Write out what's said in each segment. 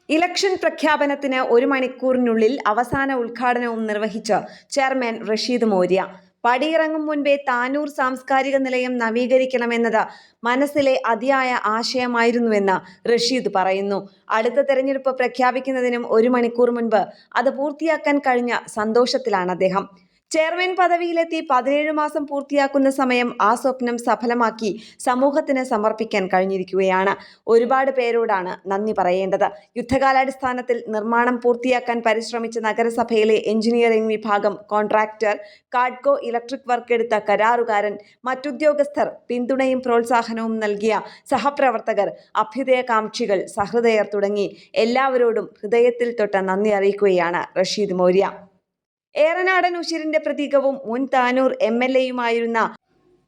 Election പ്രഖ്യാപനത്തിന് 1 മണിക്കൂറിനുള്ളിൽ അവസാന ഉദ്ഘാടനവും നിർവഹിച്ച് ചെയർമാൻ റഷീദ് മൗര്യ. പടിയിറങ്ങും മുൻപേ താനൂർ സാംസ്കാരിക നിലയം നവീകരിക്കണമെന്നത് മനസ്സിലെ അതിയായ ആശയമായിരുന്നുവെന്ന് റഷീദ് പറയുന്നു. അടുത്ത തെരഞ്ഞെടുപ്പ് പ്രഖ്യാപിക്കുന്നതിനും 1 മണിക്കൂർ മുൻപ് അത് പൂർത്തിയാക്കാൻ കഴിഞ്ഞ സന്തോഷത്തിലാണ് അദ്ദേഹം. ചെയർമാൻ പദവിയിലെത്തി 17 മാസം പൂർത്തിയാക്കുന്ന സമയം ആ സ്വപ്നം സഫലമാക്കി സമൂഹത്തിന് സമർപ്പിക്കാൻ കഴിഞ്ഞിരിക്കുകയാണ്. ഒരുപാട് പേരോടാണ് നന്ദി പറയേണ്ടത്. യുദ്ധകാലാടിസ്ഥാനത്തിൽ നിർമ്മാണം പൂർത്തിയാക്കാൻ പരിശ്രമിച്ച നഗരസഭയിലെ എഞ്ചിനീയറിംഗ് വിഭാഗം, കോൺട്രാക്ടർ, കാഡ്കോ ഇലക്ട്രിക് വർക്ക് എടുത്ത കരാറുകാരൻ, മറ്റുദ്യോഗസ്ഥർ, പിന്തുണയും പ്രോത്സാഹനവും നൽകിയ സഹപ്രവർത്തകർ, അഭ്യുദയകാംക്ഷികൾ, സഹൃദയർ തുടങ്ങി എല്ലാവരോടും ഹൃദയത്തിൽ തൊട്ട് നന്ദി അറിയിക്കുകയാണ് റഷീദ് മൗര്യ. ഏറനാടൻ ഉശിരിന്റെ പ്രതീകവും മുൻ താനൂർ MLA-യുമായിരുന്ന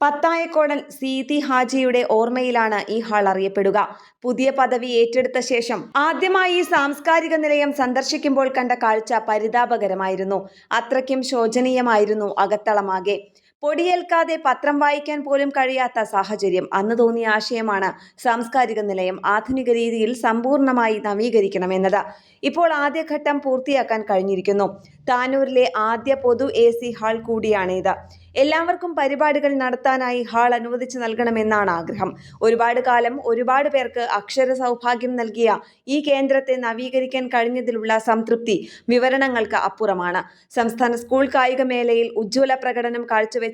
പത്തായക്കോടൻ സീതി ഹാജിയുടെ ഓർമ്മയിലാണ് ഈ ഹാൾ അറിയപ്പെടുക. പുതിയ പദവി ഏറ്റെടുത്ത ശേഷം ആദ്യമായി സാംസ്കാരിക നിലയം സന്ദർശിക്കുമ്പോൾ കണ്ട കാഴ്ച പരിതാപകരമായിരുന്നു. അത്രയ്ക്കും ശോചനീയമായിരുന്നു അകത്തളമാകെ. പൊടിയേൽക്കാതെ പത്രം വായിക്കാൻ പോലും കഴിയാത്ത സാഹചര്യം. അന്ന് തോന്നിയ ആശയമാണ് സാംസ്കാരിക നിലയം ആധുനിക രീതിയിൽ സമ്പൂർണ്ണമായി നവീകരിക്കണമെന്നത്. ഇപ്പോൾ ആദ്യഘട്ടം പൂർത്തിയാക്കാൻ കഴിഞ്ഞിരിക്കുന്നു. താനൂരിലെ ആദ്യ പൊതു AC ഹാൾ കൂടിയാണിത്. എല്ലാവർക്കും പരിപാടികൾ നടത്താനായി ഹാൾ അനുവദിച്ചു നൽകണമെന്നാണ് ആഗ്രഹം. ഒരുപാട് കാലം ഒരുപാട് പേർക്ക് അക്ഷര സൗഭാഗ്യം നൽകിയ ഈ കേന്ദ്രത്തെ നവീകരിക്കാൻ കഴിഞ്ഞതിലുള്ള സംതൃപ്തി വിവരണങ്ങൾക്ക് അപ്പുറമാണ്. സംസ്ഥാന സ്കൂൾ കായികമേളയിൽ ഉജ്ജ്വല പ്രകടനം കാഴ്ചവെച്ച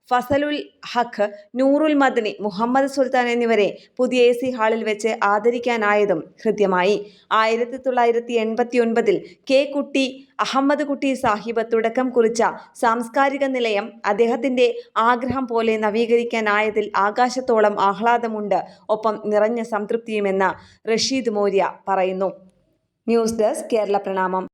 ഫസലുൽ ഹഖ്, നൂറുൽ മദനി, മുഹമ്മദ് സുൽത്താൻ എന്നിവരെ പുതിയ AC ഹാളിൽ വെച്ച് ആദരിക്കാനായതും ഹൃദ്യമായി. 1989-ൽ K. കുട്ടി അഹമ്മദ് കുട്ടി സാഹിബ് തുടക്കം കുറിച്ച സാംസ്കാരിക നിലയം അദ്ദേഹത്തിന്റെ ആഗ്രഹം പോലെ നവീകരിക്കാനായതിൽ ആകാശത്തോളം ആഹ്ലാദമുണ്ട്, ഒപ്പം നിറഞ്ഞ സംതൃപ്തിയുമെന്ന് റഷീദ് മൗര്യ പറയുന്നു. ന്യൂസ് ഡെസ്ക് കേരള പ്രണാമം.